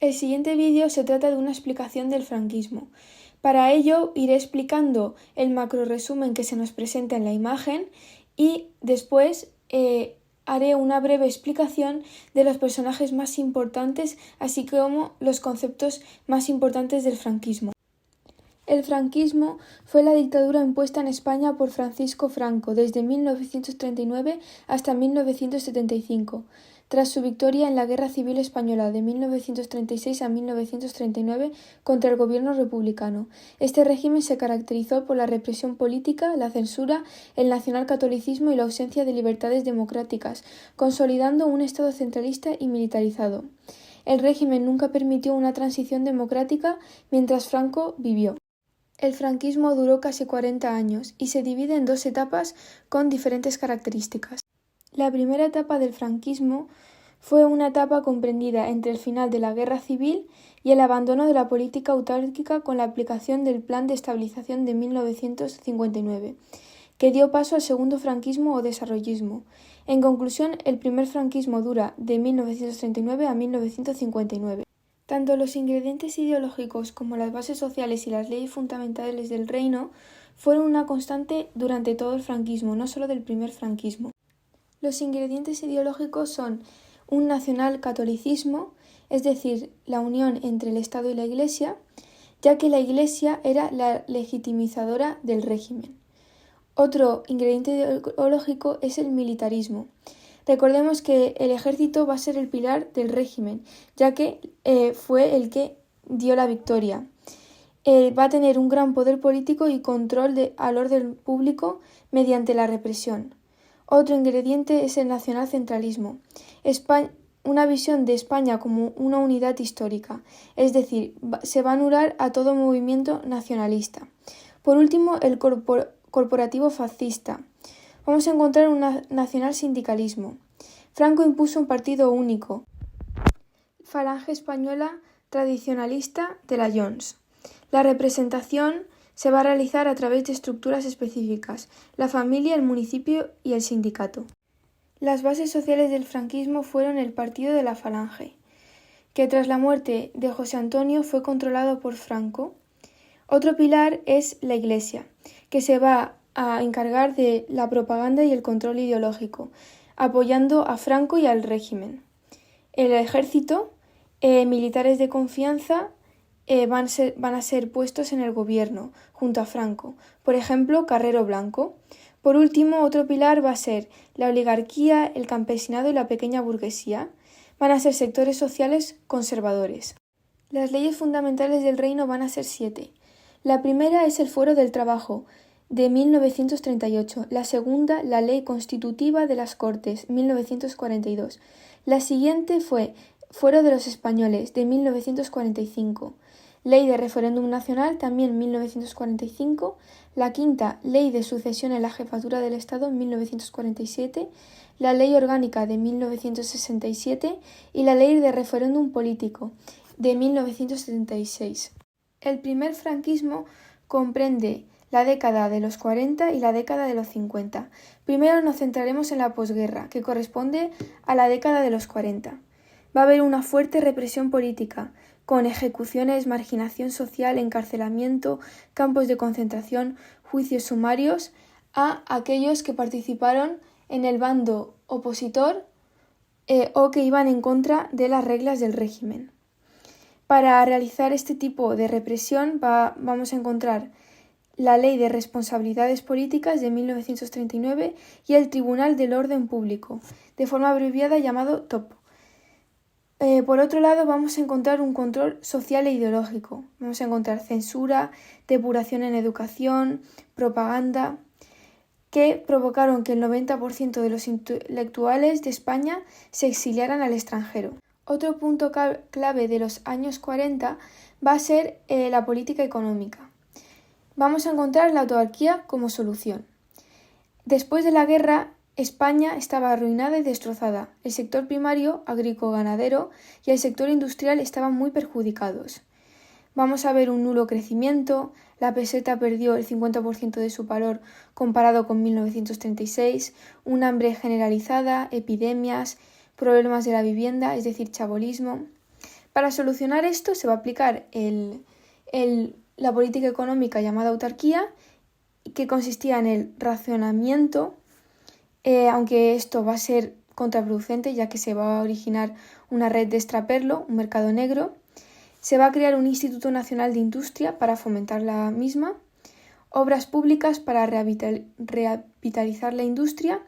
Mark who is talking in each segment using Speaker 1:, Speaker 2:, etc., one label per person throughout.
Speaker 1: El siguiente vídeo se trata de una explicación del franquismo. Para ello iré explicando el macroresumen que se nos presenta en la imagen y después haré una breve explicación de los personajes más importantes, así como los conceptos más importantes del franquismo. El franquismo fue la dictadura impuesta en España por Francisco Franco desde 1939 hasta 1975. Tras su victoria en la Guerra Civil Española de 1936 a 1939 contra el gobierno republicano, este régimen se caracterizó por la represión política, la censura, el nacionalcatolicismo y la ausencia de libertades democráticas, consolidando un Estado centralista y militarizado. El régimen nunca permitió una transición democrática mientras Franco vivió. El franquismo duró casi 40 años y se divide en dos etapas con diferentes características. La primera etapa del franquismo fue una etapa comprendida entre el final de la Guerra Civil y el abandono de la política autárquica con la aplicación del Plan de Estabilización de 1959, que dio paso al segundo franquismo o desarrollismo. En conclusión, el primer franquismo dura de 1939 a 1959. Tanto los ingredientes ideológicos como las bases sociales y las leyes fundamentales del reino fueron una constante durante todo el franquismo, no solo del primer franquismo. Los ingredientes ideológicos son un nacionalcatolicismo, es decir, la unión entre el Estado y la Iglesia, ya que la Iglesia era la legitimizadora del régimen. Otro ingrediente ideológico es el militarismo. Recordemos que el ejército va a ser el pilar del régimen, ya que fue el que dio la victoria. Va a tener un gran poder político y control al orden público mediante la represión. Otro ingrediente es el nacionalcentralismo. Una visión de España como una unidad histórica, es decir, se va a anular a todo movimiento nacionalista. Por último, el corporativo fascista. Vamos a encontrar un nacionalsindicalismo. Franco impuso un partido único, Falange Española Tradicionalista de la Jones. La representación se va a realizar a través de estructuras específicas, la familia, el municipio y el sindicato. Las bases sociales del franquismo fueron el partido de la Falange, que tras la muerte de José Antonio fue controlado por Franco. Otro pilar es la Iglesia, que se va a encargar de la propaganda y el control ideológico, apoyando a Franco y al régimen. El ejército, militares de confianza, van a ser puestos en el gobierno, junto a Franco, por ejemplo, Carrero Blanco. Por último, otro pilar va a ser la oligarquía, el campesinado y la pequeña burguesía. Van a ser sectores sociales conservadores. Las leyes fundamentales del reino van a ser 7. La primera es el Fuero del Trabajo, de 1938, la segunda, la Ley Constitutiva de las Cortes, 1942. La siguiente fue Fuero de los Españoles, de 1945. Ley de Referéndum Nacional, también 1945. La quinta, Ley de Sucesión en la Jefatura del Estado, 1947. La Ley Orgánica, de 1967. Y la Ley de Referéndum Político, de 1976. El primer franquismo comprende la década de los 40 y la década de los 50. Primero nos centraremos en la posguerra, que corresponde a la década de los 40. Va a haber una fuerte represión política, con ejecuciones, marginación social, encarcelamiento, campos de concentración, juicios sumarios a aquellos que participaron en el bando opositor o que iban en contra de las reglas del régimen. Para realizar este tipo de represión vamos a encontrar la Ley de Responsabilidades Políticas de 1939 y el Tribunal del Orden Público, de forma abreviada llamado TOP. Por otro lado, vamos a encontrar un control social e ideológico. Vamos a encontrar censura, depuración en educación, propaganda, que provocaron que el 90% de los intelectuales de España se exiliaran al extranjero. Otro punto clave de los años 40 va a ser la política económica. Vamos a encontrar la autarquía como solución. Después de la guerra, España estaba arruinada y destrozada. El sector primario, agrícola-ganadero, y el sector industrial estaban muy perjudicados. Vamos a ver un nulo crecimiento, la peseta perdió el 50% de su valor comparado con 1936, un hambre generalizada, epidemias, problemas de la vivienda, es decir, chabolismo. Para solucionar esto se va a aplicar la política económica llamada autarquía, que consistía en el racionamiento, aunque esto va a ser contraproducente ya que se va a originar una red de extraperlo, un mercado negro. Se va a crear un Instituto Nacional de Industria para fomentar la misma, obras públicas para revitalizar la industria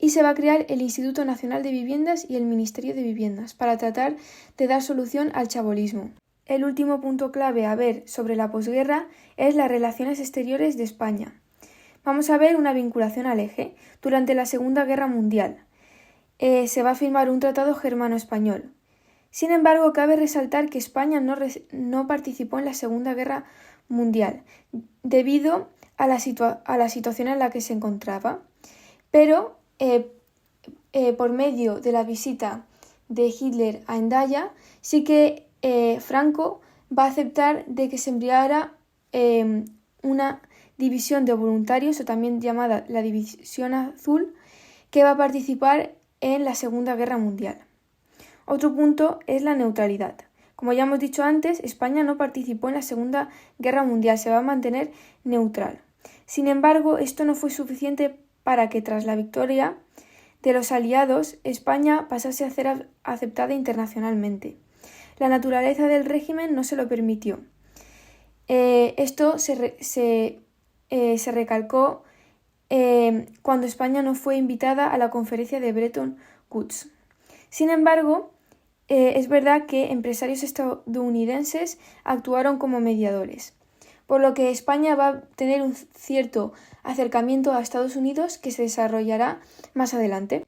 Speaker 1: y se va a crear el Instituto Nacional de Viviendas y el Ministerio de Viviendas para tratar de dar solución al chabolismo. El último punto clave a ver sobre la posguerra es las relaciones exteriores de España. Vamos a ver una vinculación al eje. Durante la Segunda Guerra Mundial se va a firmar un tratado germano-español. Sin embargo, cabe resaltar que España no participó en la Segunda Guerra Mundial debido a la situación en la que se encontraba, pero por medio de la visita de Hitler a Hendaya, sí que Franco va a aceptar de que se enviara una división de voluntarios, o también llamada la División Azul, que va a participar en la Segunda Guerra Mundial. Otro punto es la neutralidad. Como ya hemos dicho antes, España no participó en la Segunda Guerra Mundial, se va a mantener neutral. Sin embargo, esto no fue suficiente para que tras la victoria de los aliados, España pasase a ser aceptada internacionalmente. La naturaleza del régimen no se lo permitió. Esto se recalcó cuando España no fue invitada a la conferencia de Bretton Woods. Sin embargo, es verdad que empresarios estadounidenses actuaron como mediadores, por lo que España va a tener un cierto acercamiento a Estados Unidos que se desarrollará más adelante.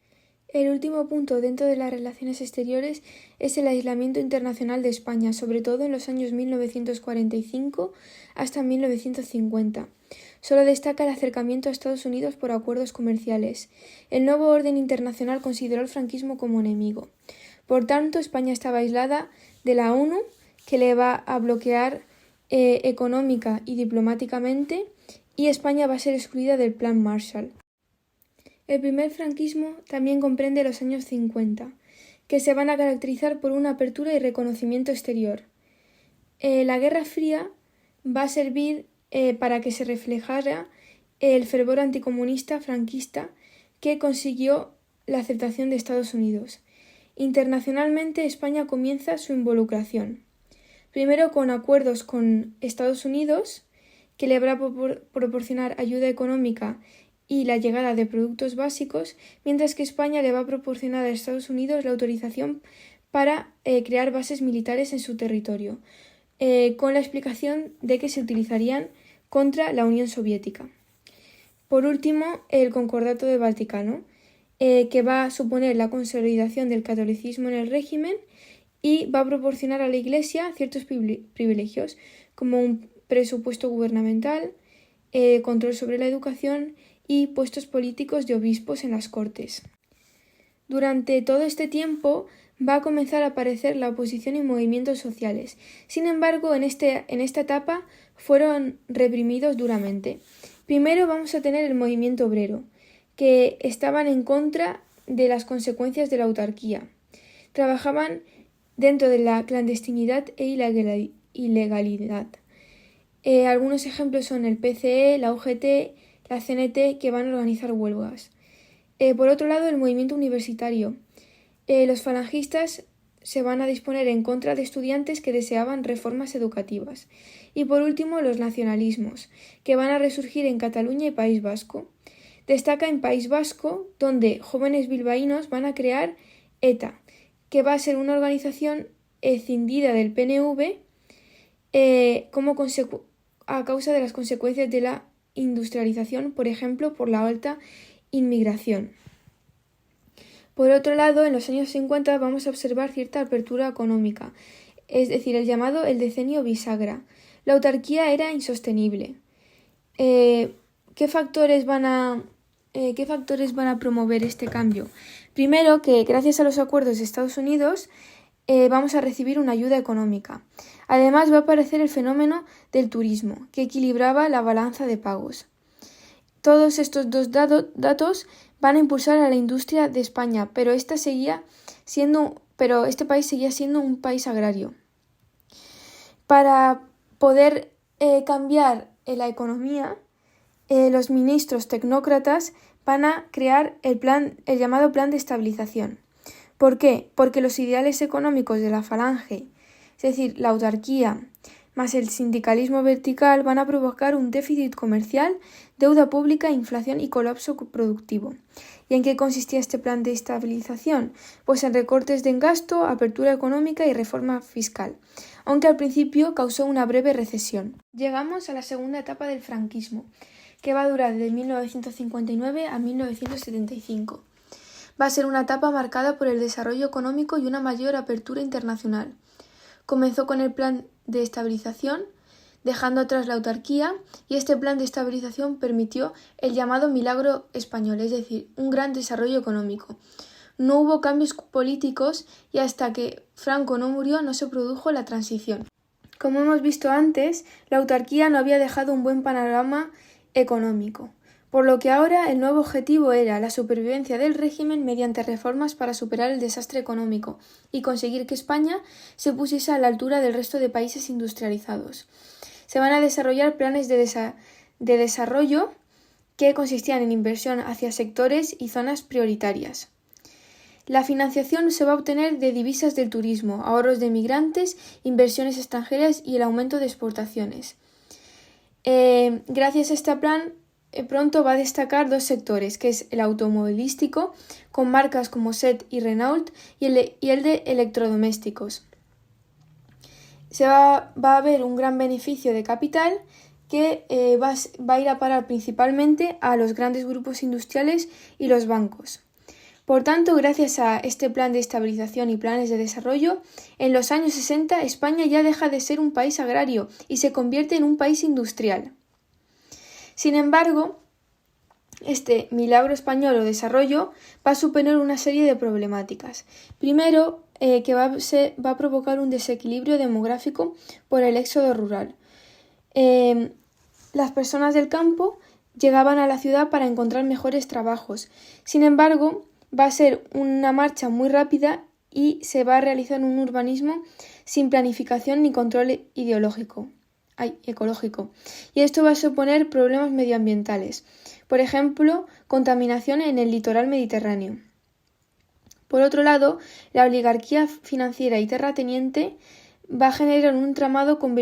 Speaker 1: El último punto dentro de las relaciones exteriores es el aislamiento internacional de España, sobre todo en los años 1945 hasta 1950. Solo destaca el acercamiento a Estados Unidos por acuerdos comerciales. El nuevo orden internacional consideró el franquismo como enemigo. Por tanto, España estaba aislada de la ONU, que le va a bloquear económica y diplomáticamente, y España va a ser excluida del Plan Marshall. El primer franquismo también comprende los años 50, que se van a caracterizar por una apertura y reconocimiento exterior. La Guerra Fría va a servir para que se reflejara el fervor anticomunista franquista que consiguió la aceptación de Estados Unidos. Internacionalmente, España comienza su involucración. Primero con acuerdos con Estados Unidos, que le va a proporcionar ayuda económica y la llegada de productos básicos, mientras que España le va a proporcionar a Estados Unidos la autorización para crear bases militares en su territorio, con la explicación de que se utilizarían contra la Unión Soviética. Por último, el Concordato de Vaticano, que va a suponer la consolidación del catolicismo en el régimen y va a proporcionar a la Iglesia ciertos privilegios, como un presupuesto gubernamental, control sobre la educación y puestos políticos de obispos en las Cortes. Durante todo este tiempo va a comenzar a aparecer la oposición y movimientos sociales. Sin embargo, en esta etapa fueron reprimidos duramente. Primero vamos a tener el movimiento obrero, que estaban en contra de las consecuencias de la autarquía. Trabajaban dentro de la clandestinidad e ilegalidad. Algunos ejemplos son el PCE, la UGT, la CNT, que van a organizar huelgas. Por otro lado, el movimiento universitario. Los falangistas se van a disponer en contra de estudiantes que deseaban reformas educativas. Y por último, los nacionalismos, que van a resurgir en Cataluña y País Vasco. Destaca en País Vasco, donde jóvenes bilbaínos van a crear ETA, que va a ser una organización escindida del PNV a causa de las consecuencias de la industrialización, por ejemplo, por la alta inmigración. Por otro lado, en los años 50 vamos a observar cierta apertura económica, es decir, el llamado el decenio bisagra. La autarquía era insostenible. ¿Qué factores van a promover este cambio? Primero, que gracias a los acuerdos de Estados Unidos vamos a recibir una ayuda económica. Además, va a aparecer el fenómeno del turismo, que equilibraba la balanza de pagos. Todos estos dos datos van a impulsar a la industria de España, pero esta seguía siendo pero este país seguía siendo un país agrario. Para poder cambiar la economía, los ministros tecnócratas van a crear el llamado Plan de Estabilización. ¿Por qué? Porque los ideales económicos de la Falange, es decir, la autarquía más el sindicalismo vertical, van a provocar un déficit comercial, deuda pública, inflación y colapso productivo. ¿Y en qué consistía este plan de estabilización? Pues en recortes de gasto, apertura económica y reforma fiscal, aunque al principio causó una breve recesión. Llegamos a la segunda etapa del franquismo, que va a durar de 1959 a 1975. Va a ser una etapa marcada por el desarrollo económico y una mayor apertura internacional. Comenzó con el plan de estabilización, dejando atrás la autarquía, y este plan de estabilización permitió el llamado milagro español, es decir, un gran desarrollo económico. No hubo cambios políticos y hasta que Franco no murió no se produjo la transición. Como hemos visto antes, la autarquía no había dejado un buen panorama económico, por lo que ahora el nuevo objetivo era la supervivencia del régimen mediante reformas para superar el desastre económico y conseguir que España se pusiese a la altura del resto de países industrializados. Se van a desarrollar planes de desarrollo que consistían en inversión hacia sectores y zonas prioritarias. La financiación se va a obtener de divisas del turismo, ahorros de migrantes, inversiones extranjeras y el aumento de exportaciones. Gracias a este plan, pronto va a destacar dos sectores, que es el automovilístico, con marcas como Seat y Renault, y el de electrodomésticos. Va a haber un gran beneficio de capital que va a ir a parar principalmente a los grandes grupos industriales y los bancos. Por tanto, gracias a este plan de estabilización y planes de desarrollo, en los años 60 España ya deja de ser un país agrario y se convierte en un país industrial. Sin embargo, este milagro español o desarrollo va a suponer una serie de problemáticas. Primero, que va a provocar un desequilibrio demográfico por el éxodo rural. Las personas del campo llegaban a la ciudad para encontrar mejores trabajos. Sin embargo, va a ser una marcha muy rápida y se va a realizar un urbanismo sin planificación ni control ecológico. Y esto va a suponer problemas medioambientales. Por ejemplo, contaminación en el litoral mediterráneo. Por otro lado, la oligarquía financiera y terrateniente va a generar un entramado con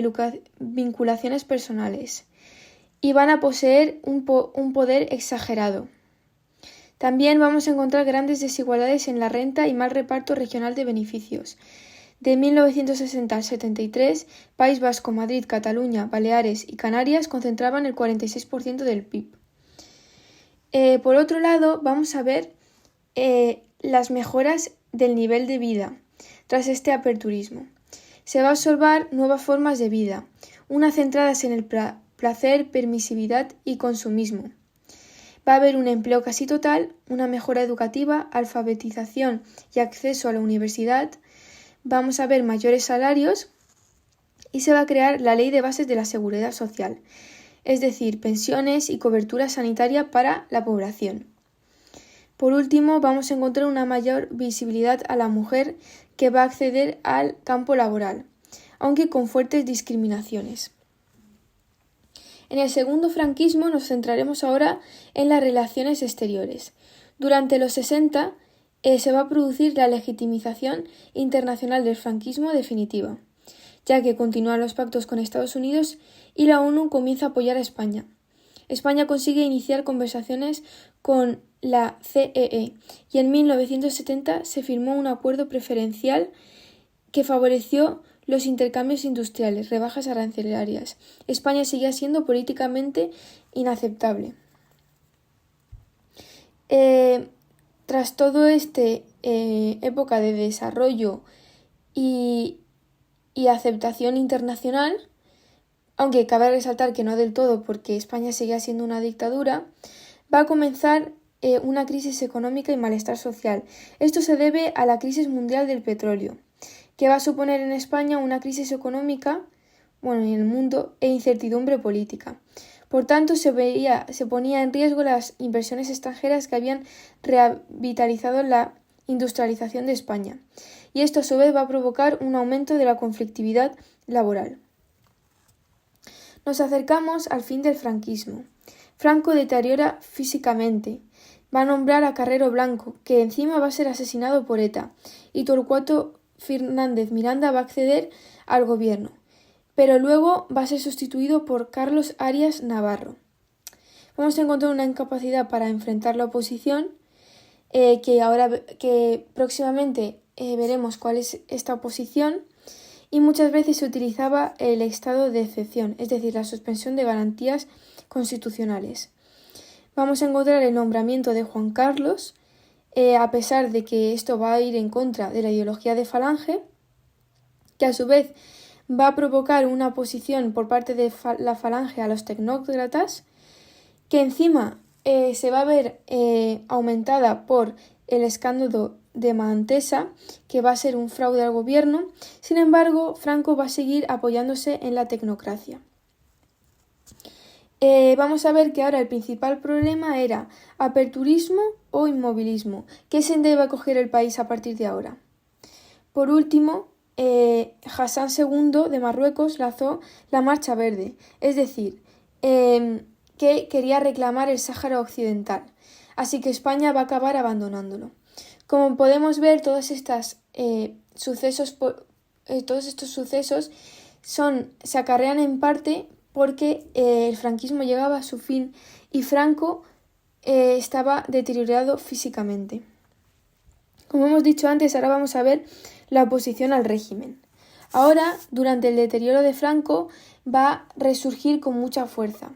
Speaker 1: vinculaciones personales y van a poseer un poder exagerado. También vamos a encontrar grandes desigualdades en la renta y mal reparto regional de beneficios. De 1960 al 73, País Vasco, Madrid, Cataluña, Baleares y Canarias concentraban el 46% del PIB. Por otro lado, vamos a ver las mejoras del nivel de vida tras este aperturismo. Se va a observar nuevas formas de vida, unas centradas en el placer, permisividad y consumismo. Va a haber un empleo casi total, una mejora educativa, alfabetización y acceso a la universidad. Vamos a ver mayores salarios y se va a crear la Ley de Bases de la Seguridad Social, es decir, pensiones y cobertura sanitaria para la población. Por último, vamos a encontrar una mayor visibilidad a la mujer que va a acceder al campo laboral, aunque con fuertes discriminaciones. En el segundo franquismo nos centraremos ahora en las relaciones exteriores. Durante los 60 se va a producir la legitimización internacional del franquismo definitiva, ya que continúan los pactos con Estados Unidos y la ONU comienza a apoyar a España. España consigue iniciar conversaciones con la CEE y en 1970 se firmó un acuerdo preferencial que favoreció los intercambios industriales, rebajas arancelarias. España seguía siendo políticamente inaceptable. Tras todo época de desarrollo y aceptación internacional, aunque cabe resaltar que no del todo porque España seguía siendo una dictadura, va a comenzar una crisis económica y malestar social. Esto se debe a la crisis mundial del petróleo, que va a suponer en España una crisis económica, en el mundo, e incertidumbre política. Por tanto, se ponía en riesgo las inversiones extranjeras que habían revitalizado la industrialización de España. y esto a su vez va a provocar un aumento de la conflictividad laboral. Nos acercamos al fin del franquismo. Franco deteriora físicamente. Va a nombrar a Carrero Blanco, que encima va a ser asesinado por ETA, y Torcuato Fernández Miranda va a acceder al gobierno, pero luego va a ser sustituido por Carlos Arias Navarro. Vamos a encontrar una incapacidad para enfrentar la oposición, que próximamente veremos cuál es esta oposición, y muchas veces se utilizaba el estado de excepción, es decir, la suspensión de garantías constitucionales. Vamos a encontrar el nombramiento de Juan Carlos, a pesar de que esto va a ir en contra de la ideología de Falange, que a su vez va a provocar una oposición por parte de la Falange a los tecnócratas, que encima se va a ver aumentada por el escándalo de Mantesa, que va a ser un fraude al gobierno. Sin embargo, Franco va a seguir apoyándose en la tecnocracia. Vamos a ver que ahora el principal problema era aperturismo o inmovilismo. ¿Qué senda va a coger el país a partir de ahora? Por último, Hassan II de Marruecos lanzó la Marcha Verde, es decir, que quería reclamar el Sáhara Occidental, así que España va a acabar abandonándolo. Como podemos ver, todos estos sucesos se acarrean en parte porque el franquismo llegaba a su fin y Franco estaba deteriorado físicamente. Como hemos dicho antes, ahora vamos a ver la oposición al régimen. Ahora, durante el deterioro de Franco, va a resurgir con mucha fuerza.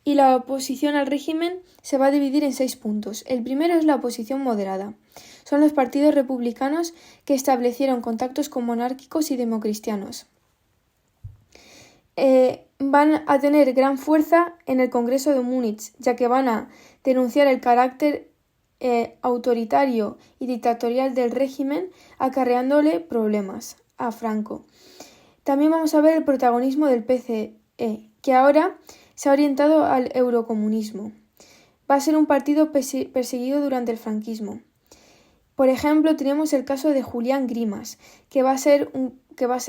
Speaker 1: Y la oposición al régimen se va a dividir en 6 puntos. El primero es la oposición moderada. Son los partidos republicanos que establecieron contactos con monárquicos y democristianos. Van a tener gran fuerza en el Congreso de Múnich, ya que van a denunciar el carácter autoritario y dictatorial del régimen, acarreándole problemas a Franco. También vamos a ver el protagonismo del PCE, que ahora se ha orientado al eurocomunismo. Va a ser un partido perseguido durante el franquismo. Por ejemplo, tenemos el caso de Julián Grimas, que va a ser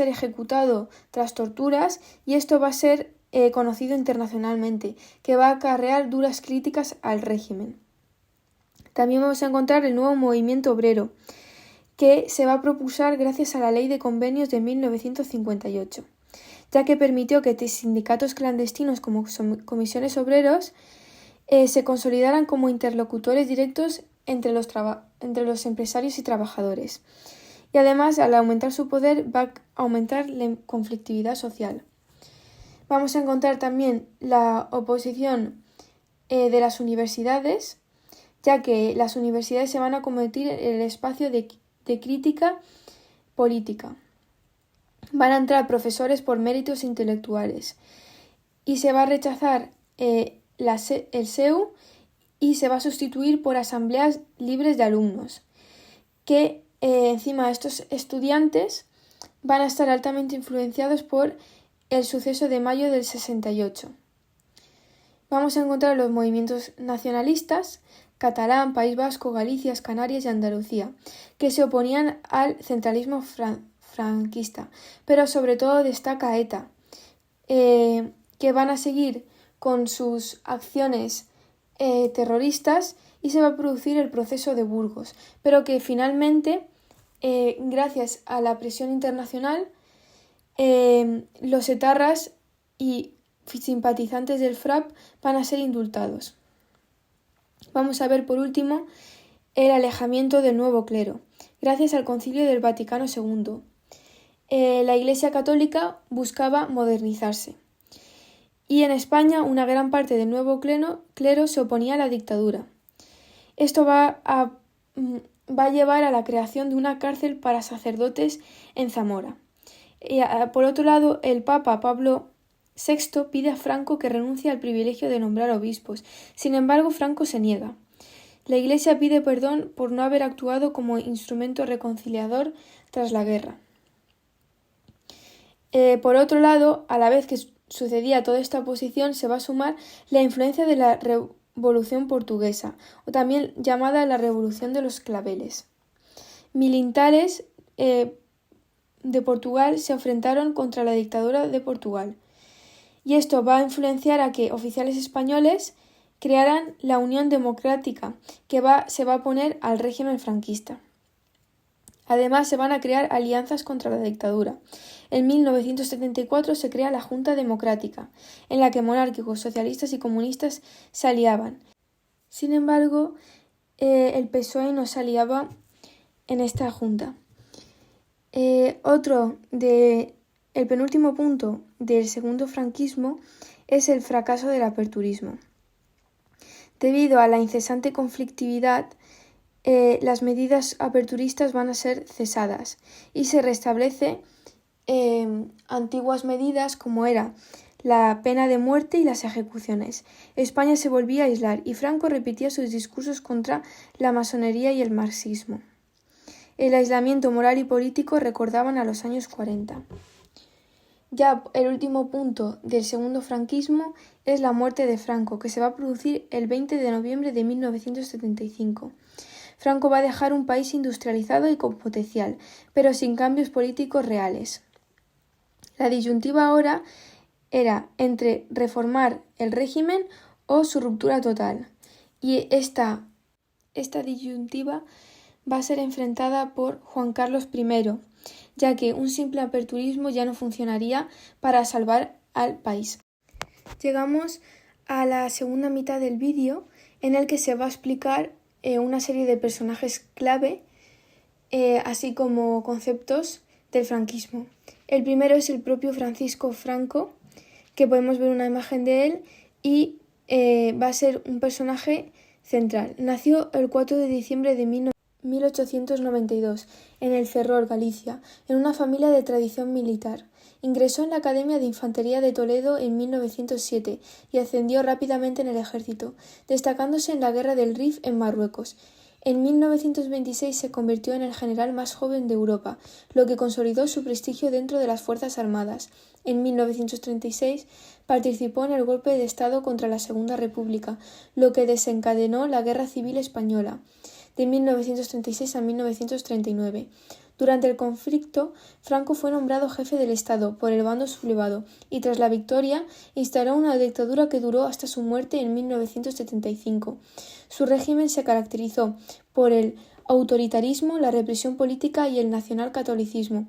Speaker 1: ejecutado tras torturas, y esto va a ser conocido internacionalmente, que va a acarrear duras críticas al régimen. También vamos a encontrar el nuevo movimiento obrero, que se va a propulsar gracias a la Ley de Convenios de 1958, ya que permitió que sindicatos clandestinos como comisiones obreros se consolidaran como interlocutores directos entre los empresarios y trabajadores. Y además, al aumentar su poder, va a aumentar la conflictividad social. Vamos a encontrar también la oposición de las universidades, ya que las universidades se van a convertir en el espacio de crítica política. Van a entrar profesores por méritos intelectuales y se va a rechazar el SEU y se va a sustituir por asambleas libres de alumnos, que encima estos estudiantes van a estar altamente influenciados por el suceso de mayo del 68. Vamos a encontrar los movimientos nacionalistas, catalán, País Vasco, Galicia, Canarias y Andalucía, que se oponían al centralismo franquista, pero sobre todo destaca ETA, que van a seguir con sus acciones terroristas, y se va a producir el proceso de Burgos, pero que finalmente, gracias a la presión internacional, los etarras y simpatizantes del FRAP van a ser indultados. Vamos a ver por último el alejamiento del nuevo clero, gracias al Concilio del Vaticano II. La Iglesia Católica buscaba modernizarse, y en España una gran parte del nuevo clero se oponía a la dictadura. Esto va a llevar a la creación de una cárcel para sacerdotes en Zamora. Por otro lado, el Papa Pablo VI pide a Franco que renuncie al privilegio de nombrar obispos. Sin embargo, Franco se niega. La Iglesia pide perdón por no haber actuado como instrumento reconciliador tras la guerra. Por otro lado, a la vez que sucedía toda esta oposición, se va a sumar la influencia de la Revolución Portuguesa, o también llamada la Revolución de los Claveles. Militares de Portugal se enfrentaron contra la dictadura de Portugal. Y esto va a influenciar a que oficiales españoles crearan la Unión Democrática, que se va a oponer al régimen franquista. Además, se van a crear alianzas contra la dictadura. En 1974 se crea la Junta Democrática, en la que monárquicos, socialistas y comunistas se aliaban. Sin embargo, el PSOE no se aliaba en esta junta. El penúltimo punto del segundo franquismo es el fracaso del aperturismo. Debido a la incesante conflictividad, las medidas aperturistas van a ser cesadas y se restablece antiguas medidas como era la pena de muerte y las ejecuciones. España se volvía a aislar y Franco repetía sus discursos contra la masonería y el marxismo. El aislamiento moral y político recordaban a los años 40. Ya el último punto del segundo franquismo es la muerte de Franco, que se va a producir el 20 de noviembre de 1975. Franco va a dejar un país industrializado y con potencial, pero sin cambios políticos reales. La disyuntiva ahora era entre reformar el régimen o su ruptura total, y esta disyuntiva va a ser enfrentada por Juan Carlos I, ya que un simple aperturismo ya no funcionaría para salvar al país. Llegamos a la segunda mitad del vídeo, en el que se va a explicar una serie de personajes clave, así como conceptos del franquismo. El primero es el propio Francisco Franco, que podemos ver una imagen de él y va a ser un personaje central. Nació el 4 de diciembre de 1892 en el Ferrol, Galicia, en una familia de tradición militar. Ingresó en la Academia de Infantería de Toledo en 1907 y ascendió rápidamente en el ejército, destacándose en la Guerra del Rif en Marruecos. En 1926 se convirtió en el general más joven de Europa, lo que consolidó su prestigio dentro de las Fuerzas Armadas. En 1936 participó en el golpe de Estado contra la Segunda República, lo que desencadenó la Guerra Civil Española de 1936 a 1939. Durante el conflicto, Franco fue nombrado jefe del Estado por el bando sublevado y tras la victoria instaló una dictadura que duró hasta su muerte en 1975. Su régimen se caracterizó por el autoritarismo, la represión política y el nacionalcatolicismo,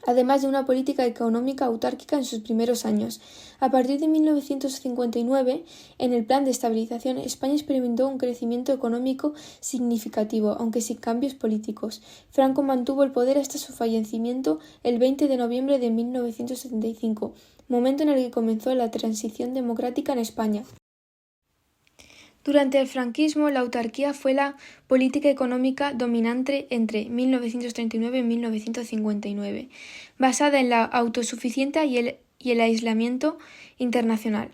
Speaker 1: además de una política económica autárquica en sus primeros años. A partir de 1959, en el Plan de Estabilización, España experimentó un crecimiento económico significativo, aunque sin cambios políticos. Franco mantuvo el poder hasta su fallecimiento el 20 de noviembre de 1975, momento en el que comenzó la transición democrática en España. Durante el franquismo, la autarquía fue la política económica dominante entre 1939 y 1959, basada en la autosuficiencia y el aislamiento internacional.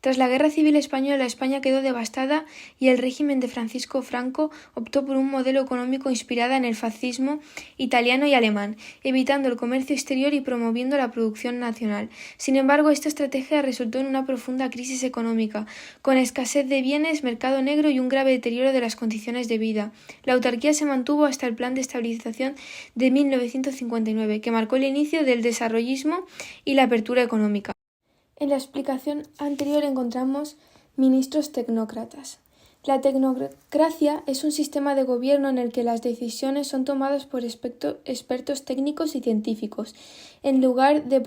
Speaker 1: Tras la Guerra Civil Española, España quedó devastada y el régimen de Francisco Franco optó por un modelo económico inspirado en el fascismo italiano y alemán, evitando el comercio exterior y promoviendo la producción nacional. Sin embargo, esta estrategia resultó en una profunda crisis económica, con escasez de bienes, mercado negro y un grave deterioro de las condiciones de vida. La autarquía se mantuvo hasta el Plan de Estabilización de 1959, que marcó el inicio del desarrollismo y la apertura económica. En la explicación anterior encontramos ministros tecnócratas. La tecnocracia es un sistema de gobierno en el que las decisiones son tomadas por expertos técnicos y científicos, en lugar de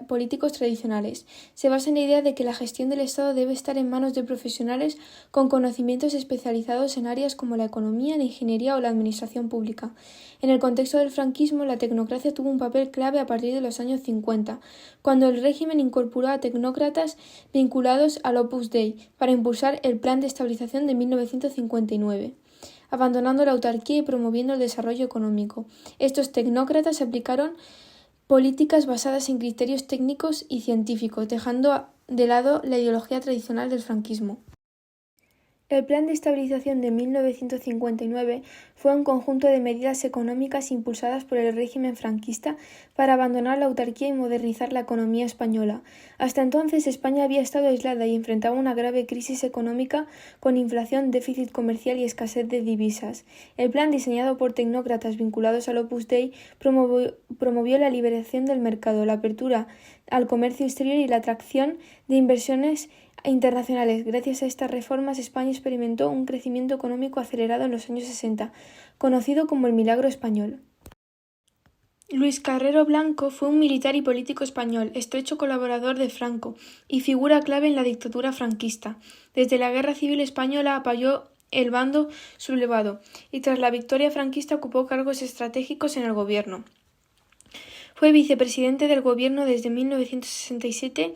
Speaker 1: políticos tradicionales. Se basa en la idea de que la gestión del Estado debe estar en manos de profesionales con conocimientos especializados en áreas como la economía, la ingeniería o la administración pública. En el contexto del franquismo, la tecnocracia tuvo un papel clave a partir de los años 50, cuando el régimen incorporó a tecnócratas vinculados al Opus Dei para impulsar el Plan de Estabilización de 1959, abandonando la autarquía y promoviendo el desarrollo económico. Estos tecnócratas aplicaron políticas basadas en criterios técnicos y científicos, dejando de lado la ideología tradicional del franquismo. El Plan de Estabilización de 1959 fue un conjunto de medidas económicas impulsadas por el régimen franquista para abandonar la autarquía y modernizar la economía española. Hasta entonces, España había estado aislada y enfrentaba una grave crisis económica con inflación, déficit comercial y escasez de divisas. El plan, diseñado por tecnócratas vinculados al Opus Dei, promovió la liberación del mercado, la apertura al comercio exterior y la atracción de inversiones internacionales. Gracias a estas reformas, España experimentó un crecimiento económico acelerado en los años 60, conocido como el Milagro Español. Luis Carrero Blanco fue un militar y político español, estrecho colaborador de Franco y figura clave en la dictadura franquista. Desde la Guerra Civil Española apoyó el bando sublevado y tras la victoria franquista ocupó cargos estratégicos en el gobierno. Fue vicepresidente del gobierno desde 1967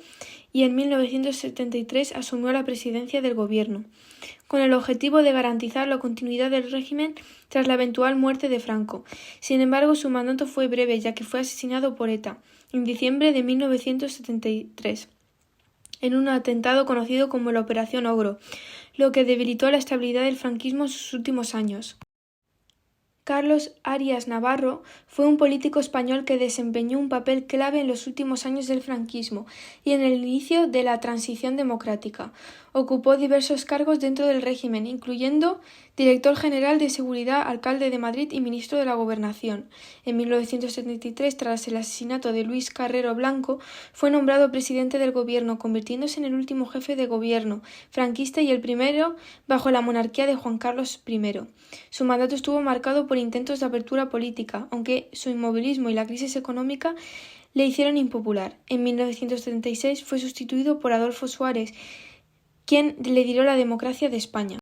Speaker 1: y en 1973 asumió la presidencia del gobierno, con el objetivo de garantizar la continuidad del régimen tras la eventual muerte de Franco. Sin embargo, su mandato fue breve, ya que fue asesinado por ETA en diciembre de 1973, en un atentado conocido como la Operación Ogro, lo que debilitó la estabilidad del franquismo en sus últimos años. Carlos Arias Navarro fue un político español que desempeñó un papel clave en los últimos años del franquismo y en el inicio de la transición democrática. Ocupó diversos cargos dentro del régimen, incluyendo director general de Seguridad, alcalde de Madrid y ministro de la Gobernación. En 1973, tras el asesinato de Luis Carrero Blanco, fue nombrado presidente del gobierno, convirtiéndose en el último jefe de gobierno franquista y el primero bajo la monarquía de Juan Carlos I. Su mandato estuvo marcado por intentos de apertura política, aunque su inmovilismo y la crisis económica le hicieron impopular. En 1936 fue sustituido por Adolfo Suárez, quien le dio la democracia de España.